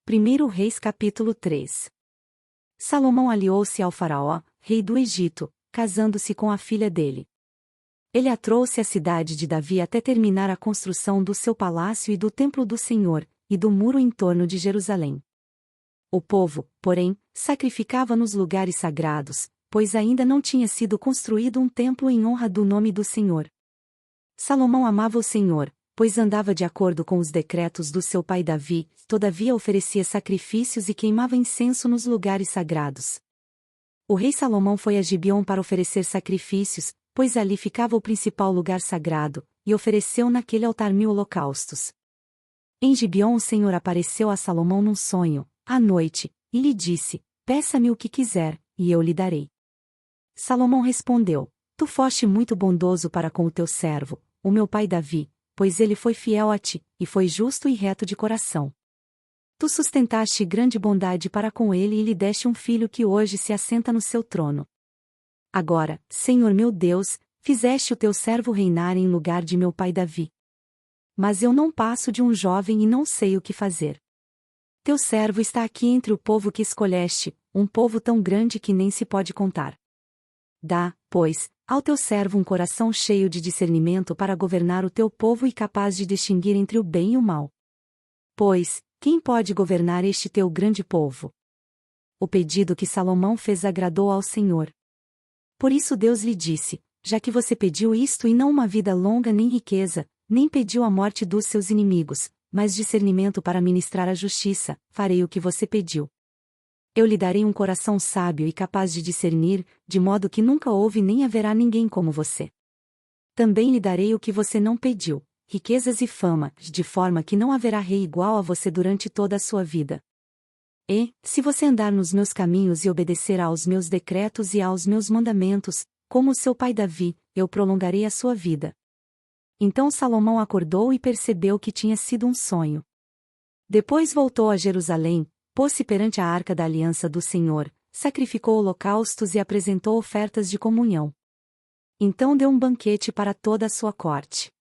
1 Reis capítulo 3. Salomão aliou-se ao faraó, rei do Egito, casando-se com a filha dele. Ele a trouxe à cidade de Davi até terminar a construção do seu palácio e do templo do Senhor, e do muro em torno de Jerusalém. O povo, porém, sacrificava nos lugares sagrados, pois ainda não tinha sido construído um templo em honra do nome do Senhor. Salomão amava o Senhor, pois andava de acordo com os decretos do seu pai Davi, todavia oferecia sacrifícios e queimava incenso nos lugares sagrados. O rei Salomão foi a Gibeon para oferecer sacrifícios, pois ali ficava o principal lugar sagrado, e ofereceu naquele altar 1000 holocaustos. Em Gibeon o Senhor apareceu a Salomão num sonho, à noite, e lhe disse: Peça-me o que quiser, e eu lhe darei. Salomão respondeu: Tu foste muito bondoso para com o teu servo, o meu pai Davi, pois ele foi fiel a ti, e foi justo e reto de coração. Tu sustentaste grande bondade para com ele e lhe deste um filho que hoje se assenta no seu trono. Agora, Senhor meu Deus, fizeste o teu servo reinar em lugar de meu pai Davi. Mas eu não passo de um jovem e não sei o que fazer. Teu servo está aqui entre o povo que escolheste, um povo tão grande que nem se pode contar. Dá, pois, ao teu servo um coração cheio de discernimento para governar o teu povo e capaz de distinguir entre o bem e o mal. Pois, quem pode governar este teu grande povo? O pedido que Salomão fez agradou ao Senhor. Por isso Deus lhe disse: Já que você pediu isto e não uma vida longa nem riqueza, nem pediu a morte dos seus inimigos, mas discernimento para ministrar a justiça, farei o que você pediu. Eu lhe darei um coração sábio e capaz de discernir, de modo que nunca houve nem haverá ninguém como você. Também lhe darei o que você não pediu, riquezas e fama, de forma que não haverá rei igual a você durante toda a sua vida. E, se você andar nos meus caminhos e obedecer aos meus decretos e aos meus mandamentos, como o seu pai Davi, eu prolongarei a sua vida. Então Salomão acordou e percebeu que tinha sido um sonho. Depois voltou a Jerusalém, pôs-se perante a arca da aliança do Senhor, sacrificou holocaustos e apresentou ofertas de comunhão. Então deu um banquete para toda a sua corte.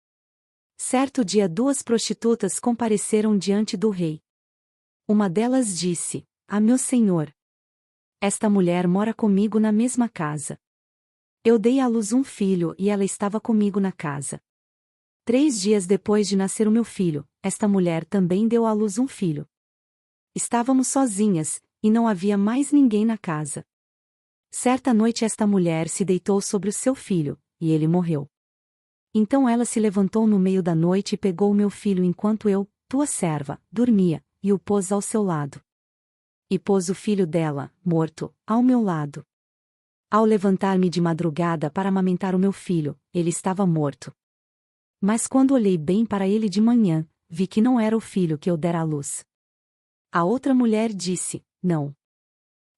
Certo dia 2 prostitutas compareceram diante do rei. Uma delas disse: Ah, meu senhor! Esta mulher mora comigo na mesma casa. Eu dei à luz um filho e ela estava comigo na casa. 3 dias depois de nascer o meu filho, esta mulher também deu à luz um filho. Estávamos sozinhas, e não havia mais ninguém na casa. Certa noite esta mulher se deitou sobre o seu filho, e ele morreu. Então ela se levantou no meio da noite e pegou o meu filho enquanto eu, tua serva, dormia, e o pôs ao seu lado. E pôs o filho dela, morto, ao meu lado. Ao levantar-me de madrugada para amamentar o meu filho, ele estava morto. Mas quando olhei bem para ele de manhã, vi que não era o filho que eu dera à luz. A outra mulher disse: Não.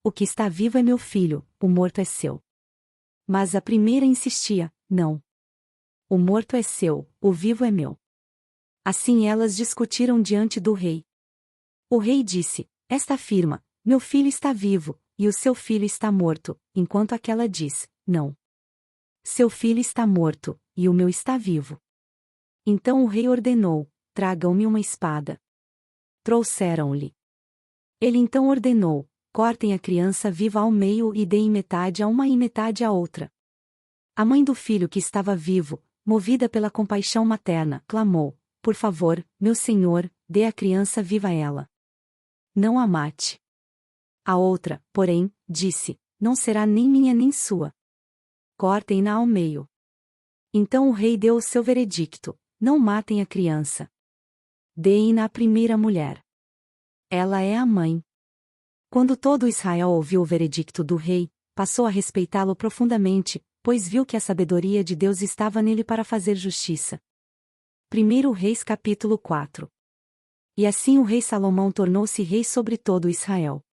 O que está vivo é meu filho, o morto é seu. Mas a primeira insistia: Não. O morto é seu, o vivo é meu. Assim elas discutiram diante do rei. O rei disse: Esta afirma: Meu filho está vivo, e o seu filho está morto, enquanto aquela diz: Não. Seu filho está morto, e o meu está vivo. Então o rei ordenou: Tragam-me uma espada. Trouxeram-lhe. Ele então ordenou: Cortem a criança viva ao meio e deem metade a uma e metade à outra. A mãe do filho que estava vivo, movida pela compaixão materna, clamou: Por favor, meu senhor, dê a criança viva a ela. Não a mate. A outra, porém, disse: Não será nem minha nem sua. Cortem-na ao meio. Então o rei deu o seu veredicto: Não matem a criança. Deem-na à primeira mulher. Ela é a mãe. Quando todo Israel ouviu o veredicto do rei, passou a respeitá-lo profundamente, pois viu que a sabedoria de Deus estava nele para fazer justiça. 1 Reis capítulo 4. E assim o rei Salomão tornou-se rei sobre todo Israel.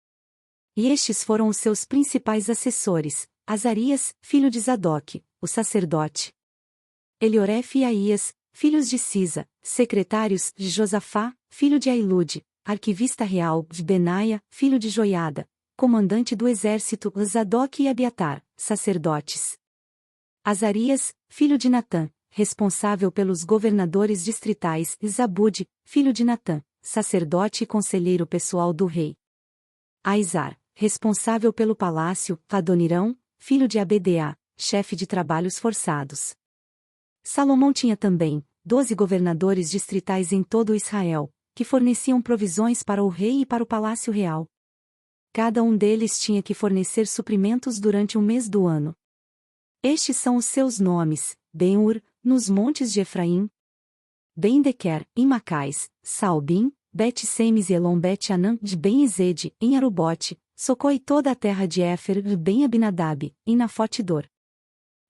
E estes foram os seus principais assessores: Azarias, filho de Zadoque, o sacerdote; Elioref e Aías, filhos de Cisa, secretários de Josafá, filho de Ailude, arquivista real de Benaia, filho de Joiada, comandante do exército Zadoque e Abiatar, sacerdotes; Azarias, filho de Natã, responsável pelos governadores distritais, Zabude, filho de Natã, sacerdote e conselheiro pessoal do rei. Aizar, responsável pelo palácio, Adonirão, filho de Abda, chefe de trabalhos forçados. Salomão tinha também 12 governadores distritais em todo Israel, que forneciam provisões para o rei e para o palácio real. Cada um deles tinha que fornecer suprimentos durante um mês do ano. Estes são os seus nomes: Ben-Ur, nos montes de Efraim; Ben-Dequer, em Macais; Saalbim, Bet-Semes e Elon Bet-Anã de Ben-Ezed, em Arubote; Socó e toda a terra de Éfer de Ben-Abinadab, em Nafote-Dor.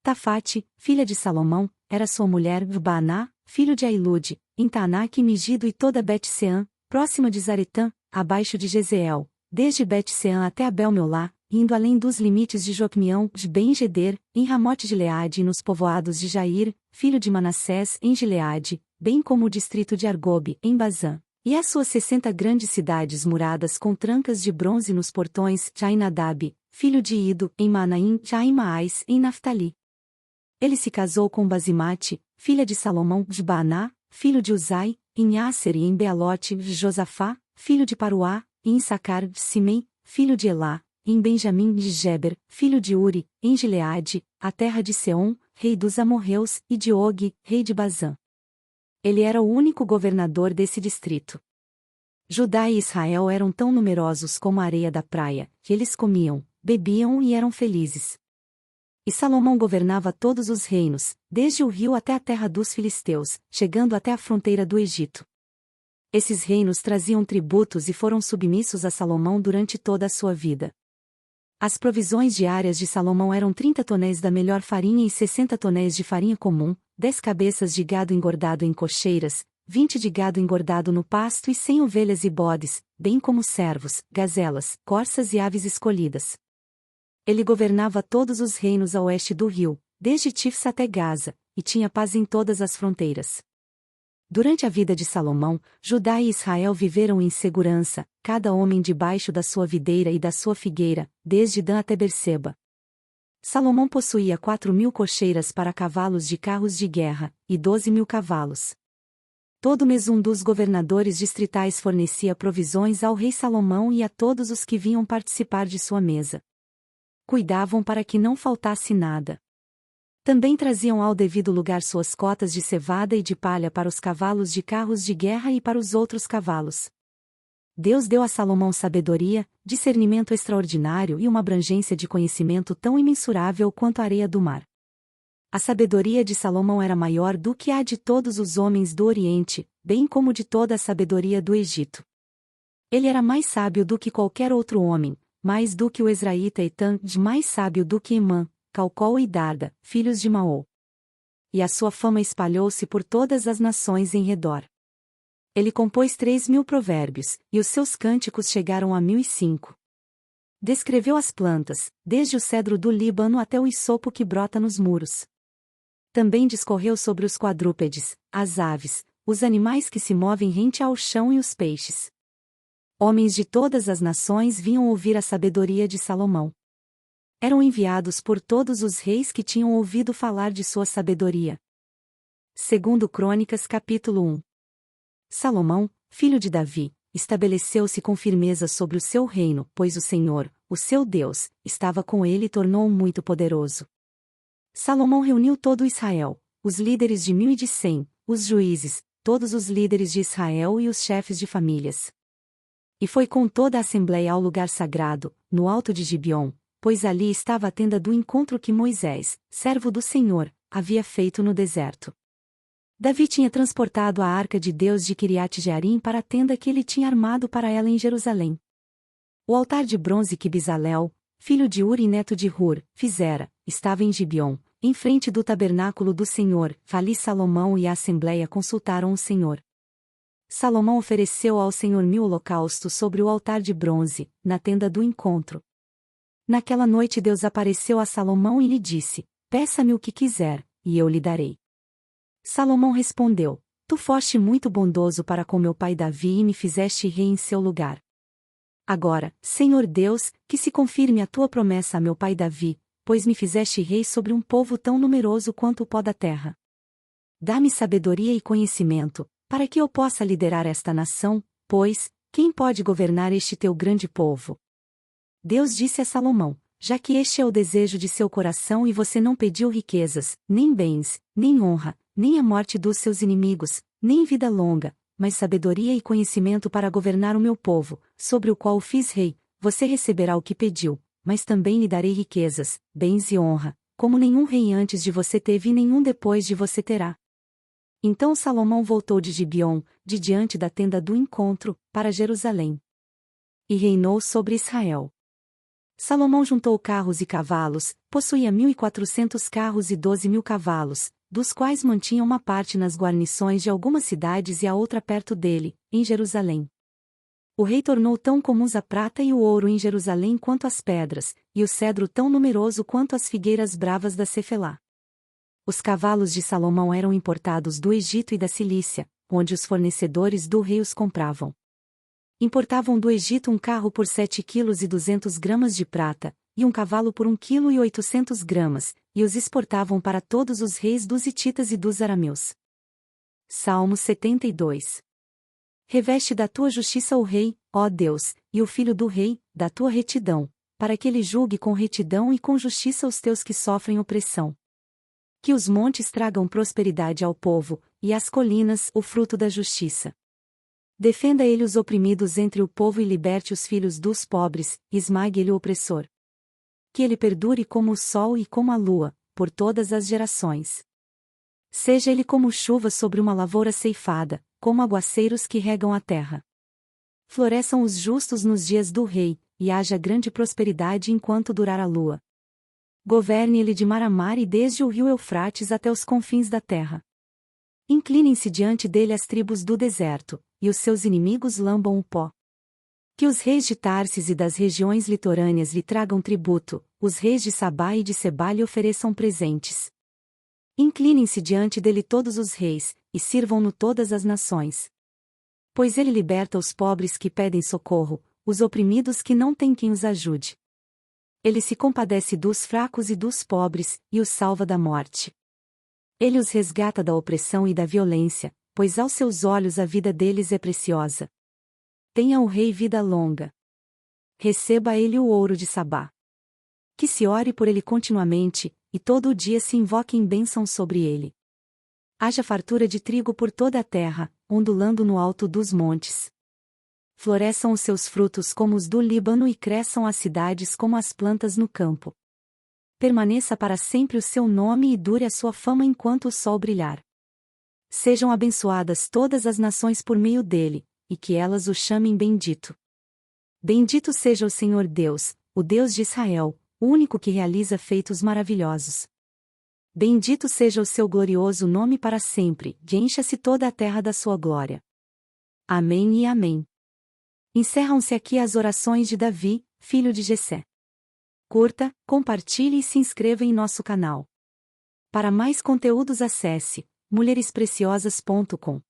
Tafate, filha de Salomão, era sua mulher; Baaná, filho de Ailude, em Taanaque e Megido e toda Bet-Seã, próxima de Zaretã, abaixo de Jezeel, desde Bet-Seã até Abel-Meolá, indo além dos limites de Jocmeão, de Ben-Geder, em Ramote de Leade e nos povoados de Jair, filho de Manassés, em Gileade, bem como o distrito de Argobe, em Bazã, e as suas 60 grandes cidades muradas com trancas de bronze nos portões, Jainadab, filho de Ido, em Manaim, Jaim-Maás, em Naftali. Ele se casou com Basimate, filha de Salomão, de Baaná, filho de Uzai, em Asser e em Bealote, de Josafá, filho de Paruá, e em Sacar, de Simei, filho de Elá, em Benjamim de Geber, filho de Uri, em Gileade, a terra de Seom, rei dos amorreus, e de Og, rei de Bazã. Ele era o único governador desse distrito. Judá e Israel eram tão numerosos como a areia da praia, que eles comiam, bebiam e eram felizes. E Salomão governava todos os reinos, desde o rio até a terra dos filisteus, chegando até a fronteira do Egito. Esses reinos traziam tributos e foram submissos a Salomão durante toda a sua vida. As provisões diárias de Salomão eram 30 tonéis da melhor farinha e 60 tonéis de farinha comum, 10 cabeças de gado engordado em cocheiras, 20 de gado engordado no pasto e 100 ovelhas e bodes, bem como servos, gazelas, corças e aves escolhidas. Ele governava todos os reinos a oeste do rio, desde Tifsa até Gaza, e tinha paz em todas as fronteiras. Durante a vida de Salomão, Judá e Israel viveram em segurança, cada homem debaixo da sua videira e da sua figueira, desde Dan até Berseba. Salomão possuía 4.000 cocheiras para cavalos de carros de guerra, e 12.000 cavalos. Todo mês um dos governadores distritais fornecia provisões ao rei Salomão e a todos os que vinham participar de sua mesa. Cuidavam para que não faltasse nada. Também traziam ao devido lugar suas cotas de cevada e de palha para os cavalos de carros de guerra e para os outros cavalos. Deus deu a Salomão sabedoria, discernimento extraordinário e uma abrangência de conhecimento tão imensurável quanto a areia do mar. A sabedoria de Salomão era maior do que a de todos os homens do Oriente, bem como de toda a sabedoria do Egito. Ele era mais sábio do que qualquer outro homem, mais do que o Ezraíta Etã, mais sábio do que Emã, Calcol e Darda, filhos de Maol. E a sua fama espalhou-se por todas as nações em redor. Ele compôs 3.000 provérbios, e os seus cânticos chegaram a 1.005. Descreveu as plantas, desde o cedro do Líbano até o hisopo que brota nos muros. Também discorreu sobre os quadrúpedes, as aves, os animais que se movem rente ao chão e os peixes. Homens de todas as nações vinham ouvir a sabedoria de Salomão. Eram enviados por todos os reis que tinham ouvido falar de sua sabedoria. Segundo Crônicas capítulo 1. Salomão, filho de Davi, estabeleceu-se com firmeza sobre o seu reino, pois o Senhor, o seu Deus, estava com ele e tornou-o muito poderoso. Salomão reuniu todo Israel, os líderes de 1.000 e de 100, os juízes, todos os líderes de Israel e os chefes de famílias. E foi com toda a assembleia ao lugar sagrado, no alto de Gibeon, pois ali estava a tenda do encontro que Moisés, servo do Senhor, havia feito no deserto. Davi tinha transportado a arca de Deus de Quiriate-Jearim para a tenda que ele tinha armado para ela em Jerusalém. O altar de bronze que Bezalel, filho de Uri e neto de Hur, fizera, estava em Gibeon, em frente do tabernáculo do Senhor. Ali Salomão e a assembleia consultaram o Senhor. Salomão ofereceu ao Senhor 1.000 holocaustos sobre o altar de bronze, na tenda do encontro. Naquela noite Deus apareceu a Salomão e lhe disse: Peça-me o que quiser, e eu lhe darei. Salomão respondeu: Tu foste muito bondoso para com meu pai Davi e me fizeste rei em seu lugar. Agora, Senhor Deus, que se confirme a tua promessa a meu pai Davi, pois me fizeste rei sobre um povo tão numeroso quanto o pó da terra. Dá-me sabedoria e conhecimento, para que eu possa liderar esta nação, Pois, quem pode governar este teu grande povo? Deus disse a Salomão: já que este é o desejo de seu coração e você não pediu riquezas, nem bens, nem honra, nem a morte dos seus inimigos, nem vida longa, mas sabedoria e conhecimento para governar o meu povo, sobre o qual o fiz rei, você receberá o que pediu, mas também lhe darei riquezas, bens e honra, como nenhum rei antes de você teve e nenhum depois de você terá. Então Salomão voltou de Gibeon, de diante da tenda do encontro, para Jerusalém. E reinou sobre Israel. Salomão juntou carros e cavalos, possuía 1.400 carros e 12.000 cavalos, dos quais mantinha uma parte nas guarnições de algumas cidades e a outra perto dele, em Jerusalém. O rei tornou tão comuns a prata e o ouro em Jerusalém quanto as pedras, e o cedro tão numeroso quanto as figueiras bravas da Cefelá. Os cavalos de Salomão eram importados do Egito e da Cilícia, onde os fornecedores do rei os compravam. Importavam do Egito um carro por 7,2 kg de prata, e um cavalo por 1,8 kg, e os exportavam para todos os reis dos hititas e dos arameus. Salmo 72. Reveste da tua justiça o rei, ó Deus, e o filho do rei, da tua retidão, para que ele julgue com retidão e com justiça os teus que sofrem opressão. Que os montes tragam prosperidade ao povo, e as colinas o fruto da justiça. Defenda ele os oprimidos entre o povo e liberte os filhos dos pobres, esmague ele o opressor. Que ele perdure como o sol e como a lua, por todas as gerações. Seja ele como chuva sobre uma lavoura ceifada, como aguaceiros que regam a terra. Floresçam os justos nos dias do rei, e haja grande prosperidade enquanto durar a lua. Governe ele de mar a mar e desde o rio Eufrates até os confins da terra. Inclinem-se diante dele as tribos do deserto, e os seus inimigos lambam o pó. Que os reis de Tarsis e das regiões litorâneas lhe tragam tributo, os reis de Sabá e de Sebá lhe ofereçam presentes. Inclinem-se diante dele todos os reis, e sirvam-no todas as nações. Pois ele liberta os pobres que pedem socorro, os oprimidos que não têm quem os ajude. Ele se compadece dos fracos e dos pobres, e os salva da morte. Ele os resgata da opressão e da violência, pois aos seus olhos a vida deles é preciosa. Tenha o rei vida longa. Receba ele o ouro de Sabá. Que se ore por ele continuamente, e todo o dia se invoquem bênçãos sobre ele. Haja fartura de trigo por toda a terra, ondulando no alto dos montes. Floresçam os seus frutos como os do Líbano e cresçam as cidades como as plantas no campo. Permaneça para sempre o seu nome e dure a sua fama enquanto o sol brilhar. Sejam abençoadas todas as nações por meio dele, e que elas o chamem bendito. Bendito seja o Senhor Deus, o Deus de Israel, o único que realiza feitos maravilhosos. Bendito seja o seu glorioso nome para sempre, e encha-se toda a terra da sua glória. Amém e amém. Encerram-se aqui as orações de Davi, filho de Jessé. Curta, compartilhe e se inscreva em nosso canal. Para mais conteúdos acesse mulherespreciosas.com.